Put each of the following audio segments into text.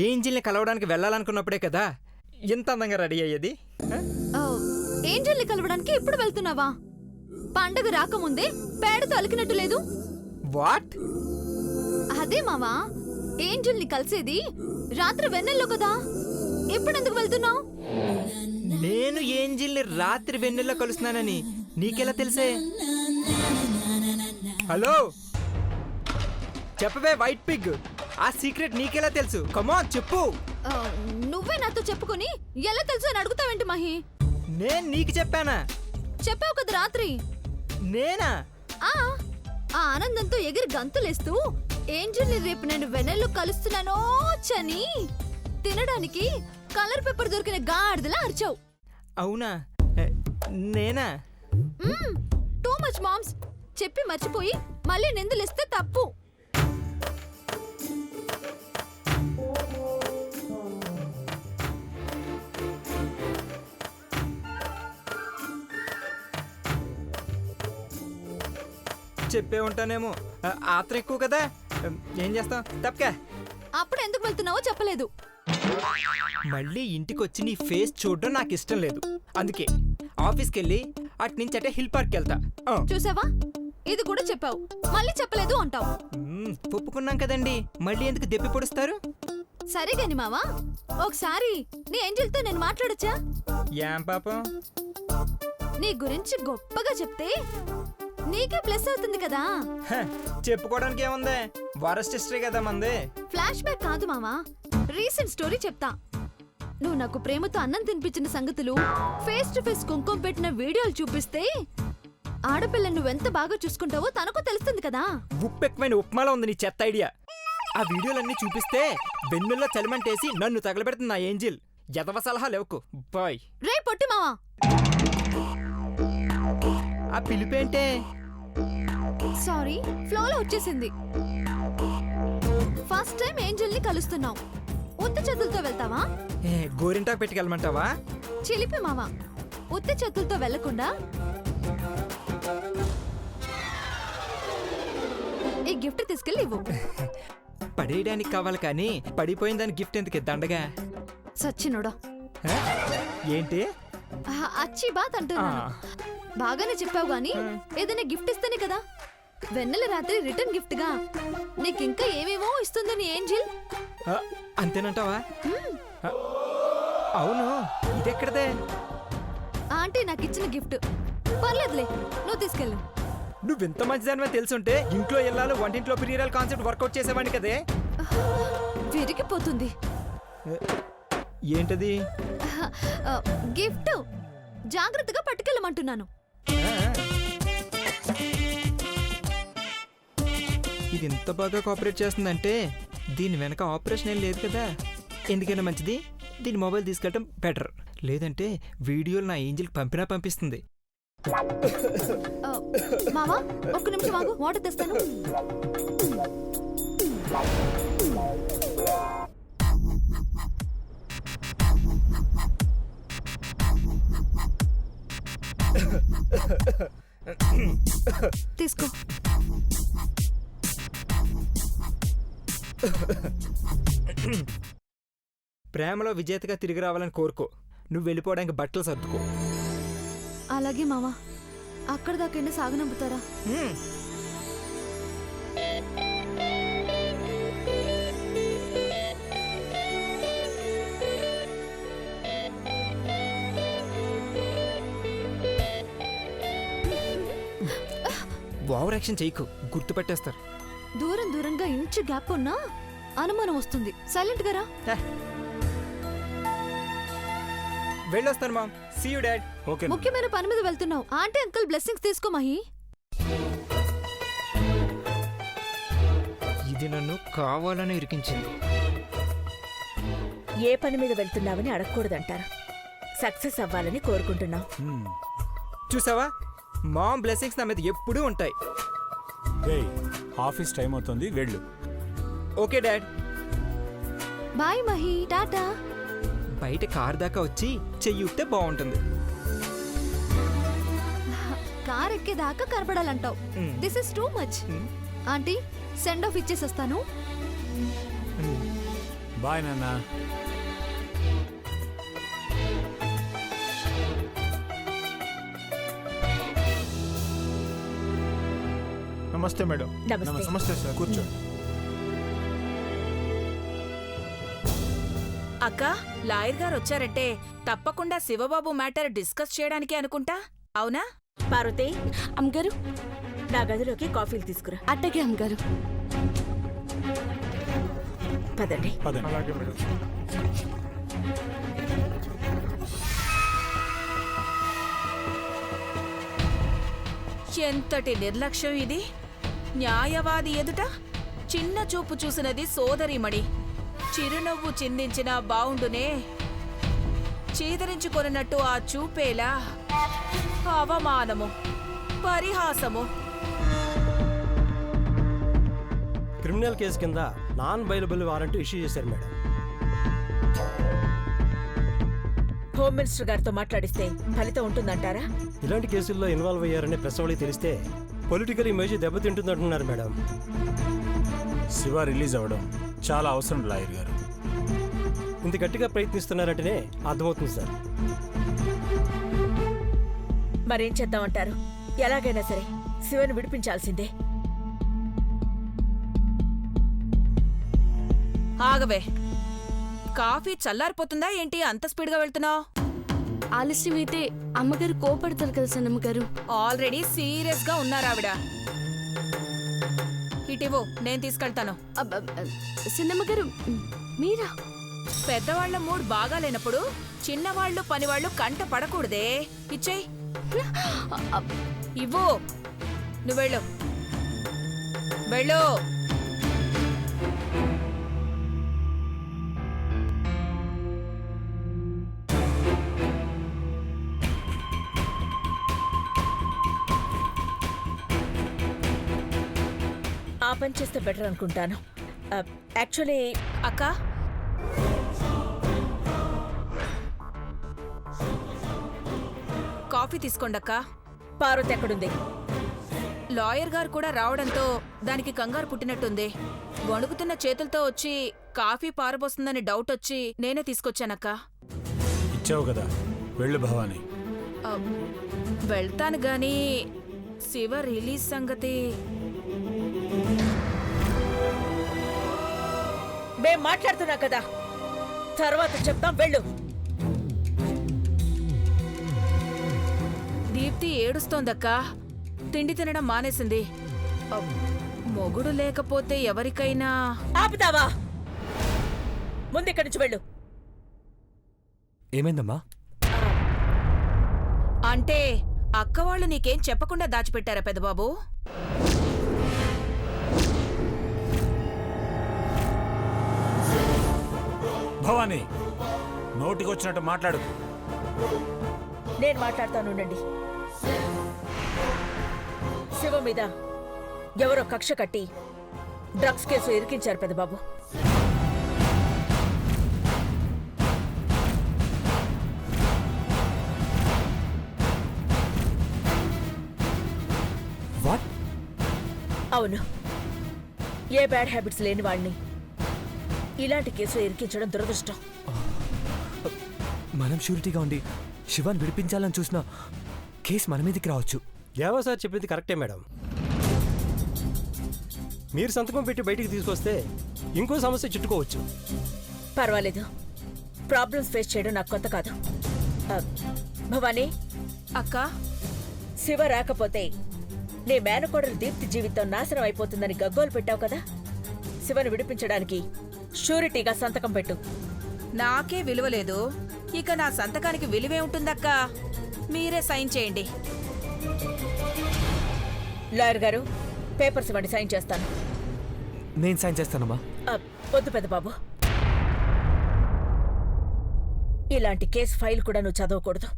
ఏంజిల్ని కలవడానికి వెళ్ళాలనుకున్నప్పుడే కదా ఎంత అందంగా రెడీ అయ్యేది. ఏంజల్ని కలవడానికి ఎప్పుడు వెళ్తున్నావా? పండగ రాకముందే పేడతో అలికినట్టు లేదు. వాట్? అదే మావా, ఏంజల్ని కలిసేది రాత్రి వెన్నెల్లో కదా, ఎప్పుడెందుకు వెళ్తున్నావు? నేను ఏంజిల్ని రాత్రి వెన్నెల్లో కలుస్తున్నానని నీకెలా తెలిసే? హలో చెప్పవే వైట్ పిగ్, ఆ సీక్రెట్ నీకెలా తెలుసు? కమాన్ చెప్పు. నువ్వే నాతో చెప్పుకొని ఎలా తెలుసు అని అడుగుతావేంటి మహి? నేను నీకు చెప్పానా? చెప్పావు కదా రాత్రి. నేనా? ఆ ఆనందంతో ఎగిరి గంతులేస్తూ ఏంజల్ని రేపు నేను వెన్నెల్లో కలుస్తున్నానో చని తినడానికి కలర్ పేపర్ దొరికిన గాడిదలా అరిచావు. అవునా? నేనా? Too much moms. చెప్పి మర్చిపోయి మళ్ళీ నిందలిస్తే తప్పు. చెప్పే ఉంటానేమో, ఆత్ర ఎక్కువ కదా. ఏం చేస్తాం, తప్పకా. అప్పుడు ఎందుకు వెళ్తున్నావో చెప్పలేదు. మళ్ళీ ఇంటికి వచ్చి నీ ఫేస్ చూడడం నాకు ఇష్టం లేదు. అందుకే ఆఫీస్కి వెళ్ళి అటు నుంచి అటే హిల్ పార్క్ వెళ్తా. చూసావా, ఇది కూడా చెప్పావు, మళ్ళీ చెప్పలేదు అంటావు. ఒప్పుకున్నాం కదండి, మళ్ళీ ఎందుకు దెప్పి పొడుస్తారు? సరే గాని మావా, ఒకసారి నీ ఏంజల్తో నేను మాట్లాడొచ్చా? ఏం పాపం? నీ గురించి గొప్పగా చెప్తే నీకే ప్లస్ అవుతుంది కదా. చెప్పుకోవడానికి ఏముంది, వరస్ట్ హిస్టరీ కదా మంది. ఫ్లాష్ బ్యాక్ కాదు మావా, రీసెంట్ స్టోరీ చెప్తా. నువ్వు నాకు ప్రేమతో అన్నం తినిపించిన సంగతులు, ఫేస్ టు ఫేస్ కుంకుమ పెట్టిన వీడియోలు చూపిస్తే ఆడపిల్లని నువ్వెంత బాగా చూసుకుంటావో తనకు తెలుస్తుంది కదా. ఉప్పు ఎక్కువైన ఉప్మాలో ఉంది నీ చెత్త ఐడియా. ఆ వీడియోలన్నీ చూపిస్తే వెన్నుల్లో చలిమంటేసి నన్ను తగలబెడుతుంది నా ఏంజిల్. ఎదవ సలహా లేవుకు బాయ్. రే పొట్టి మావా, ఆ పిలిపేంటే? సారీ, ఫ్లోలో వచ్చేసింది. ఫస్ట్ టైం ఏంజల్ని కలుస్తున్నావు, ఉత్త చేతులతో వెళ్తావా? గోరింటాకు పెట్టుకెళ్ళమంటావా? చిలిపి మావా, ఉత్త చేతులతో వెళ్లకుండా ఈ గిఫ్ట్ తీసుకెళ్ళి ఇవ్వు. పడేయడానికి కావాలి కానీ పడిపోయిన దాని గిఫ్ట్ ఎందుకు దండగా? సచ్చినోడా. ఏంటి అచ్చి బాత్ అంటున్నాను. బాగానే చెప్పావు గాని ఏదైనా గిఫ్ట్ ఇస్తేనే కదా. వెన్నెల రాత్రి రిటర్న్ గిఫ్ట్ గా నీకింకా ఏమేమో ఇస్తుందని ఏంజిల్. అంతేనంటావా? అవును, ఇదెక్కడదే? ఆంటీ నాకు ఇచ్చిన గిఫ్ట్. పర్లేదులే, నువ్వు తీసుకెళ్ళు. నువ్వెంత మంచిదానివో తెలుసుంటే ఇంట్లో ఇల్లాలు వంటింట్లో ప్రియరాల కాన్సెప్ట్ వర్కౌట్ చేసేవాడిని కదే. విరిగిపోతుంది. ఏంటది? గిఫ్ట్ జాగ్రత్తగా పట్టుకెళ్ళమంటున్నాను. ఇది ఇంత బాగా కోఆపరేట్ చేస్తుందంటే దీని వెనక ఆపరేషన్ ఏం లేదు కదా. ఎందుకైనా మంచిది దీని మొబైల్ తీసుకెళ్ళటం బెటర్. లేదంటే వీడియోలు నా ఏంజిల్కి పంపిస్తుంది. మావా, ఒక్క నిమిషం ఆగు, వాటర్ తెస్తాను. తీసుకో. ప్రేమలో విజేతగా తిరిగి రావాలని కోరుకో. నువ్వు వెళ్ళిపోవడానికి బట్టలు సర్దుకో. అలాగే మావా, అక్కడ దాకైనా సాగనంపుతారా? ఓవర్ యాక్షన్ చేయకు, గుర్తుపెట్టేస్తారు. దూరం దూరంగా ఇంచు గ్యాప్ ఉన్నా అనుమానం వస్తుంది. సైలెంట్ గా రా. వెళ్ళొస్తాను mom. See you dad. Okay. ముఖ్యమైన పని మీద వెళ్తున్నావు. ఆంటీ అంకుల్ బ్లెస్సింగ్స్ తీసుకో మహి. ఇది నన్ను కావాలని ఇరికించింది. ఏ పని మీద వెళ్తున్నావని అడగకూడదంటారు. సక్సెస్ అవ్వాలని కోరుకుంటున్నావు. చూసావా, మామ్ బ్లెస్సింగ్స్ నా మీద ఎప్పుడూ ఉంటాయి. ఆఫీస్ టైం అవుతుంది, వెళ్ళు. Okay dad. Bye Mahi, tata. బయట కార్ దాకా వచ్చి చెయ్యి ఊపితే బాగుంటుంది. కార్ ఎక్కేదాకా కనపడాలంటావు. This is too much. Aunty, send off ఇచ్చేసి వస్తాను. బాయ్ నాన్న. నమస్తే మేడం. నమస్తే. నమస్తే సార్. కూర్చో. అక్క, లాయర్ గారు వచ్చారంటే తప్పకుండా శివబాబు మ్యాటర్ డిస్కస్ చేయడానికి అనుకుంటా, అవునా? పార్వతి, అమ్మగారు నా గదిలోకి కాఫీలు తీసుకురా. అట్టగే అమ్మగారు. పదండి. పదండి. అలాగే మేడం. ఎంతటి నిర్లక్ష్యం ఇది! న్యాయవాది ఎదుట చిన్న చూపు చూసినది సోదరిమణి. చిరునవ్వు చిందించిన బావుండునే, చీదరించుకొనున్నట్టు ఆ చూపేలా అవమానము, పరిహాసము. క్రిమినల్ కేసు కింద నాన్ బైలబుల్ వారెంట్ ఇష్యూ చేశారు మేడం. హోమ్ మినిస్టర్ గారితో మాట్లాడిస్తే ఫలితం ఉంటుందంటారా? ఇలాంటి కేసుల్లో ఇన్వాల్వ్ అయ్యారనే ప్రెస్ వాళ్ళకి తెలిస్తే పొలిటికల్ ఇమేజ్ దెబ్బతింటుందంటున్నారు మేడం. శివ రిలీజ్ అవ్వడం చాలా అవసరం లాయర్ గారు. ఇంత గట్టిగా ప్రయత్నిస్తున్నారంటేనే అర్థమవుతుంది సార్. మరేం చేద్దామంటారు? ఎలాగైనా సరే శివను విడిపించాల్సిందే. ఆగవే, కాఫీ చల్లారిపోతుందా ఏంటి అంత స్పీడ్గా వెళ్తున్నావు? ఆలస్యం అయితే అమ్మగారు కోపడతారు కదా సన్నమ్మగారు. ఆల్రెడీ సీరియస్ గా ఉన్నారావిడ. ఇటివో, నేను తీసుకెళ్తాను. సిన్నమ్మగారు మీరా? పెద్దవాళ్ల మూడ్ బాగాలేనప్పుడు చిన్నవాళ్లు పనివాళ్లు కంట పడకూడదే. ఇచ్చేయ్. ఇవ్వు. నువ్వు వెళ్ళు, వెళ్ళు. ఆ పని చేస్తే బెటర్ అనుకుంటాను. యాక్చువల్లీ అక్క, కాఫీ తీసుకోండక్క. పార్వతి ఎక్కడుంది? లాయర్ గారు కూడా రావడంతో దానికి కంగారు పుట్టినట్టుంది. వణుకుతున్న చేతులతో వచ్చి కాఫీ పారబోస్తుందని డౌట్ వచ్చి నేనే తీసుకొచ్చానక్క. ఇచ్చావు కదా, వెళ్ళు భవాని. వెళ్తాను గాని శివ రిలీజ్ సంగతి. మేం మాట్లాడుతున్నా కదా, తర్వాత చెప్తాం, వెళ్ళు. దీప్తి ఏడుస్తోందక్క. తిండి తినడం మానేసింది. మొగుడు లేకపోతే ఎవరికైనా. ఆపుతావా? ముందిక్కడి నుంచి వెళ్ళు. ఏమైందమ్మా? అంటే అక్క వాళ్ళు నీకేం చెప్పకుండా దాచిపెట్టారా పెద్దబాబు? భవాని, నోటికొచ్చినట్టు మాట్లాడు. నేను మాట్లాడతాను, ఉండండి. శివ మీద ఎవరో కక్ష కట్టి డ్రగ్స్ కేసు ఇరికించారు పెద్దబాబు. వాట్? అవును, ఏ బ్యాడ్ హ్యాబిట్స్ లేని వాడిని ఇలాంటి కేసులో ఇరికించడం దురదృష్టం. మనం షూరిటీగా ఉండి శివాన్ విడిపించాలని చూసిన కేసు మన మీదకి రావచ్చు. దేవా సార్ చెప్పింది కరెక్టే మేడం. మీరు సంతకం పెట్టి బయటికి తీసుకొస్తే ఇంకో సమస్య చుట్టుకోవచ్చు. పర్వాలేదు, ప్రాబ్లమ్స్ ఫేస్ చేయడం నాకు కొత్త కాదు. భవానీ, అక్క, శివ రాకపోతే నీ మేనకోడలు దీప్తి జీవితం నాశనం అయిపోతుందని గగ్గోలు పెట్టావు కదా. శివను విడిపించడానికి షూరిటీగా సంతకం పెట్టు. నాకే విలువలేదు, ఇక నా సంతకానికి విలువే ఉంటుందక్క. మీరే సైన్ చేయండి. లాయర్ గారు, పేపర్స్ ఇవ్వండి, సైన్ చేస్తాను. నేను సైన్ చేస్తానమ్మా. వద్దు పెద్ద బాబు, ఇలాంటి కేసు ఫైల్ కూడా నువ్వు చదవకూడదు.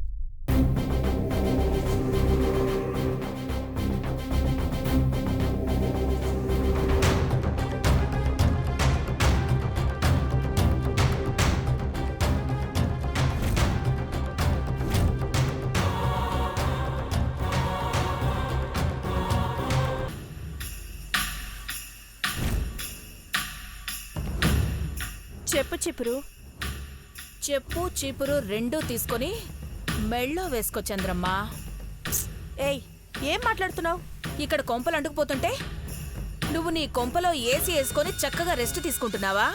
చెప్పు చిపురు. చెప్పు చీపురు రెండూ తీసుకొని మెళ్ళో వేసుకో చంద్రమ్మ. ఏయ్, ఏం మాట్లాడుతున్నావు? ఇక్కడ కొంపలు అంటుకుపోతుంటే నువ్వు నీ కొంపలో ఏసీ వేసుకొని చక్కగా రెస్ట్ తీసుకుంటున్నావా?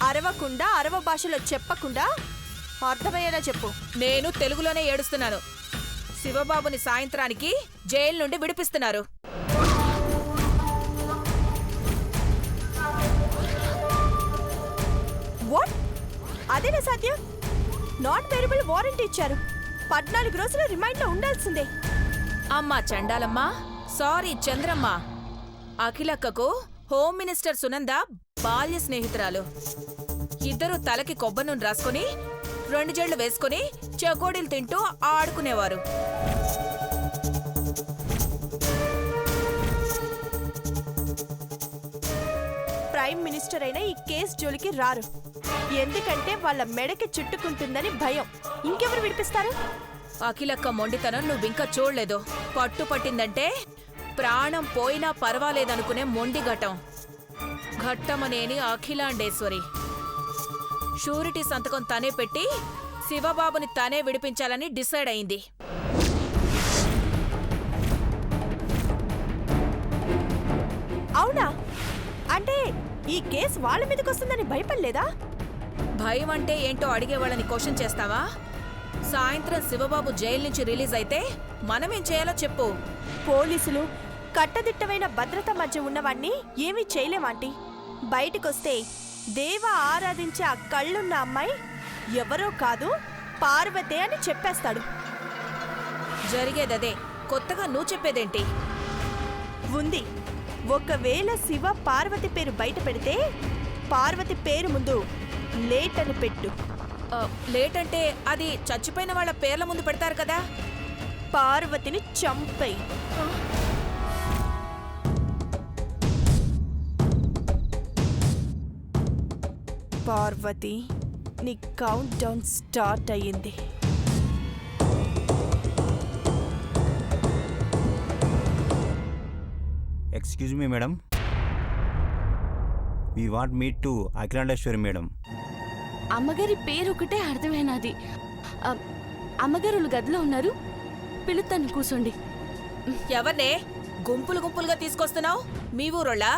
అరవకుండా అరవ భాషలో చెప్పకుండా అర్థమయ్యేలా చెప్పు. నేను తెలుగులోనే ఏడుస్తున్నాను. శివబాబుని సాయంత్రానికి జైలు నుండి విడిపిస్తున్నారు. వాట్? అదేనా సాధ్యం? నాట్ వేరియబుల్ వారంటీ ఇచ్చారు. 14 రోజులు రిమైండ్లో ఉండాల్సిందే. అమ్మా చండాలమ్మ, సారీ చంద్రమ్మ. అఖిలక్కకు హోమ్ మినిస్టర్ సునంద బాల్య స్నేహితురాలు. ఇద్దరు తలకి కొబ్బరి నూనె రాసుకుని 2 జళ్ళు వేసుకుని చెకోడీలు తింటూ ఆడుకునేవారు. ప్రైమ్ మినిస్టర్ అయినా ఈ కేసు జోలికి రారు. ఎందుకంటే వాళ్ళ మెడకి చుట్టుకుంటుందని భయం. ఇంకెవరు విడిపిస్తారు? అఖిలక్క మొండితనం నువ్వింకా చూడలేదు. పట్టు పట్టిందంటే ప్రాణం పోయినా పర్వాలేదనుకునే మొండి ఘటం. ఘట్టమనేని అఖిలాండేశ్వరి. షూరిటీ సంతకం తనే పెట్టి శివబాబుని తనే విడిపించాలని డిసైడ్ అయింది. అవునా? అంటే ఈ కేసు వాళ్ళ మీదకి వస్తుందని భయపడలేదా? భయం అంటే ఏంటో అడిగేవాళ్ళని క్వశ్చన్ చేస్తావా? సాయంత్రం శివబాబు జైలు నుంచి రిలీజ్ అయితే మనమేం చేయాలో చెప్పు. పోలీసులు కట్టదిట్టమైన భద్రత మధ్య ఉన్నవాణ్ణి ఏమీ చేయలేమాంటీ. బయటికొస్తే దేవ ఆరాధించే ఆ కళ్ళున్న అమ్మాయి ఎవరో కాదు పార్వతే అని చెప్పేస్తాడు. జరిగేదదే. కొత్తగా నువ్వు చెప్పేదేంటి? ఉంది. ఒకవేళ శివ పార్వతి పేరు బయట పెడితే పార్వతి పేరు ముందు లేట్ అని పెట్టు. లేట్ అంటే అది చచ్చిపోయిన వాళ్ళ పేర్ల ముందు పెడతారు కదా. పార్వతిని చంపేయి. పార్వతి, నీ కౌంట్ డౌన్ స్టార్ట్ అయ్యింది. Excuse me madam, we want meet to Akhilandeshwari madam. అమ్మగారి పేరు ఒకటే అర్థమైనది. అమ్మగారు గదిలో ఉన్నారు, పిలుతాను, కూర్చోండి. ఎవరినే గుంపులు గుంపులుగా తీసుకొస్తున్నావు? మీ ఊరోళ్ళా?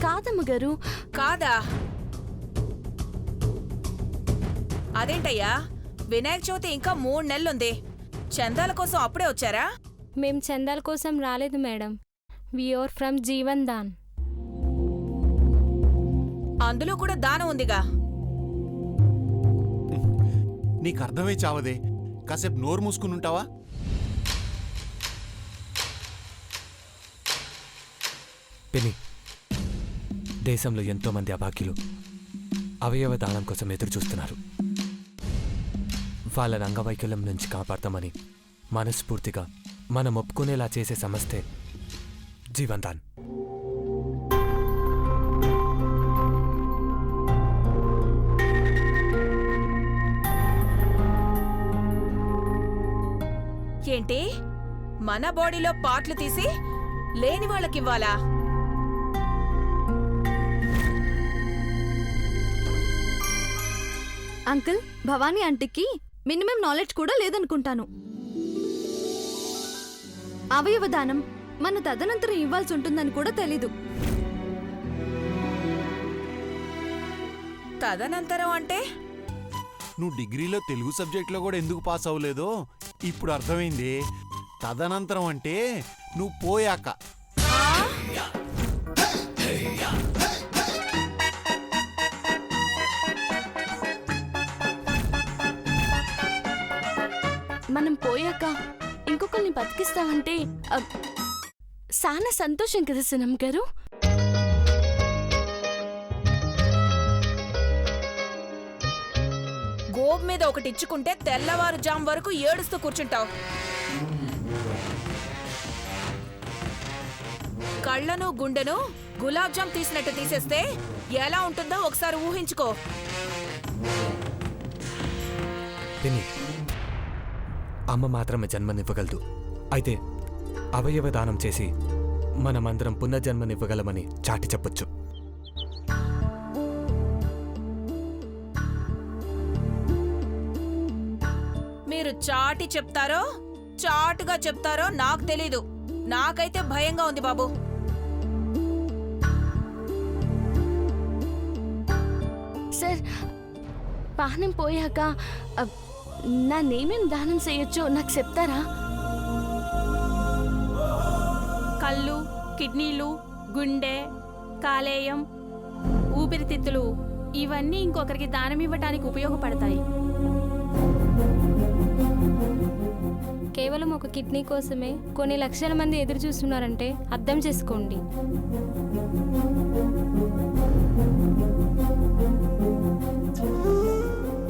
కాదమ్మగారు. కాదా? అదేంటయ్యా, వినాయక చవితి ఇంకా 3 నెలలుంది. చందాల కోసం అప్పుడే వచ్చారా? మేం చందాల కోసం రాలేదు madam. We are from Jeevan Dhan. అందులో కూడా దానం ఉందిగా. నీకు అర్థమై చావదే, కాసేపు నోరు మూసుకుని ఉంటావా? పిన్ని, దేశంలో ఎంతో మంది అభాగ్యులు అవయవ దానం కోసం ఎదురు చూస్తున్నారు. వాళ్ళ అంగవైకల్యం నుంచి కాపాడతామని మనస్ఫూర్తిగా మనం ఒప్పుకునేలా చేసే సంస్థే జీవన్ దాన్. ఏంటి, మన బాడీలో పార్ట్లు తీసి లేని వాళ్ళకివ్వాలా? అంకుల్, భవానీ ఆంటీకి మినిమం నాలెడ్జ్ కూడా లేదనుకుంటాను. అవయవ దానం మన తదనంతరం ఇవ్వాల్సి ఉంటుందని కూడా తెలీదు. తదనంతరం అంటే? నువ్వు డిగ్రీలో తెలుగు సబ్జెక్ట్లో కూడా ఎందుకు పాస్ అవ్వలేదో ఇప్పుడు అర్థమైంది. తదనంతరం అంటే నువ్వు పోయాక. మనం పోయాక ఇంకొకరిని బతికిస్తామంటే చాలా సంతోషం కదా సునం గారు. గోబ్ మీద ఒకటి ఇచ్చుకుంటే తెల్లవారుజాం వరకు ఏడుస్తూ కూర్చుంటావు. కళ్ళను గుండెను గులాబ్ జామ్ తీసినట్టు తీసేస్తే ఎలా ఉంటుందో ఒకసారి ఊహించుకో. పిన్ని, అమ్మ మాత్రమే జన్మనివ్వగలదు. అయితే అవయవ దానం చేసి మనమందరం పునర్జన్మనివ్వగలమని చాటి చెప్పొచ్చు. చాటి చెప్తారో చాటుగా చెప్తారో నాకు తెలీదు. నాకైతే భయంగా ఉంది బాబు. సార్ పానం పోయాక నేనేమేం దానం చేయొచ్చో నాకు చెప్తారా? కళ్ళు, కిడ్నీలు, గుండె, కాలేయం, ఊపిరితిత్తులు ఇవన్నీ ఇంకొకరికి దానం ఇవ్వటానికి ఉపయోగపడతాయి. కేవలం ఒక కిడ్నీ కోసమే కొన్ని లక్షల మంది ఎదురు చూస్తున్నారంటే అర్థం చేసుకోండి.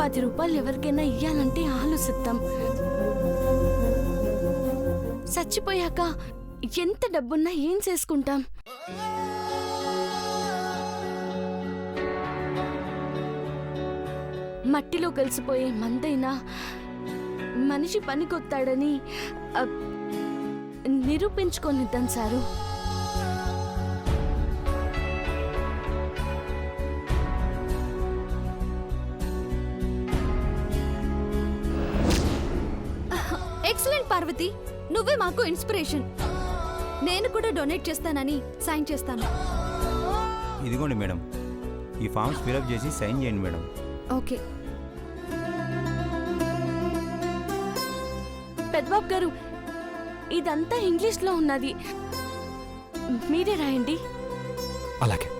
₹10 ఎవరికైనా ఇయ్యాలంటే ఆలోచిద్దాం. చచ్చిపోయాక ఎంత డబ్బున్నా ఏం చేసుకుంటాం? మట్టిలో కలిసిపోయే మందైనా మనిషి పనికొత్తాడని నిరూపించుకొనిద్దాం సారు. ఎక్సలెంట్ పార్వతి, నువ్వే మాకు ఇన్స్పిరేషన్. నేను కూడా డొనేట్ చేస్తానని సైన్ చేస్తాను. ఇదిగోండి మేడం, ఈ ఫామ్స్ ఫిలప్ చేసి సైన్ చేయండి మేడం. ఓకే. పెద్దబాబు గారు, ఇదంతా ఇంగ్లీష్లో ఉన్నది, మీరే రాయండి. అలాగే.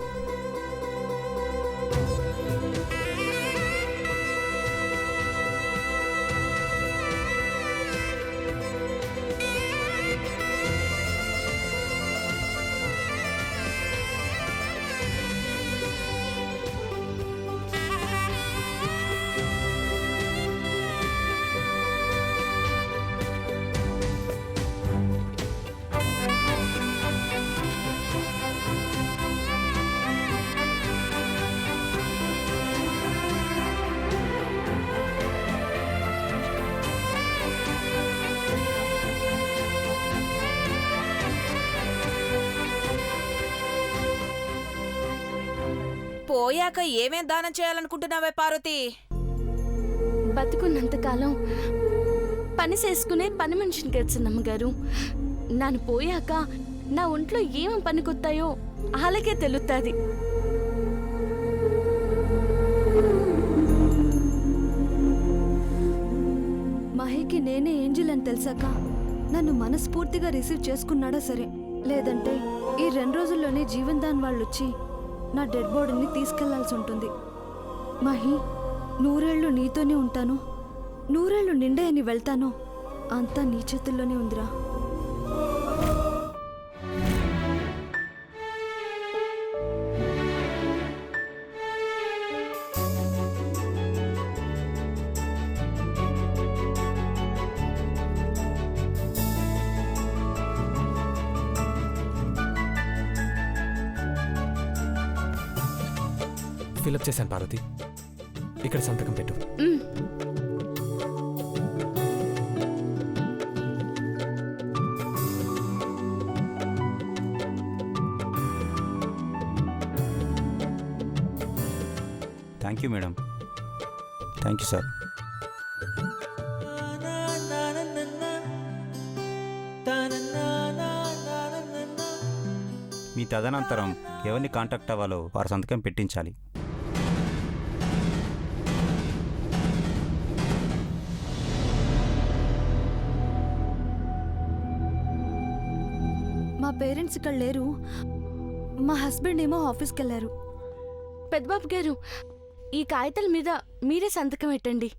పోయాక ఏమేం దానం చేయాలనుకుంటున్నావే పార్వతి? బతుకున్నంతకాలం పని చేసుకునే పని మనిషిని కదా గారు. నన్ను పోయాక నా ఒంట్లో ఏమేం పనికొత్తాయో అలాగే తెలుస్తుంది. మహికి నేనే ఏంజిల్ అని తెలిసాక నన్ను మనస్ఫూర్తిగా రిసీవ్ చేసుకున్నాడా సరే, లేదంటే ఈ 2 రోజుల్లోనే జీవన్ దాన్ వాళ్ళు వచ్చి నా డెడ్ బాడీని తీసుకెళ్లాల్సి ఉంటుంది. మహి, 100 ఏళ్ళు నీతోనే ఉంటాను, 100 ఏళ్ళు నిండాయని వెళ్తాను, అంతా నీ చేతుల్లోనే ఉందిరా. ఫిలప్ చేశాను పార్వతి, ఇక్కడ సంతకం పెట్టు. Thank you madam. Thank you sir. మీ తదనంతరం ఎవరిని కాంటాక్ట్ అవ్వాలో వారి సంతకం పెట్టించాలి. మా పేరెంట్స్ ఇక్కడ లేరు, మా హస్బెండ్ ఏమో ఆఫీస్కి వెళ్ళారు. పెద్దబాబు గారు, ఈ కాగితాల మీద మీరే సంతకం పెట్టండి.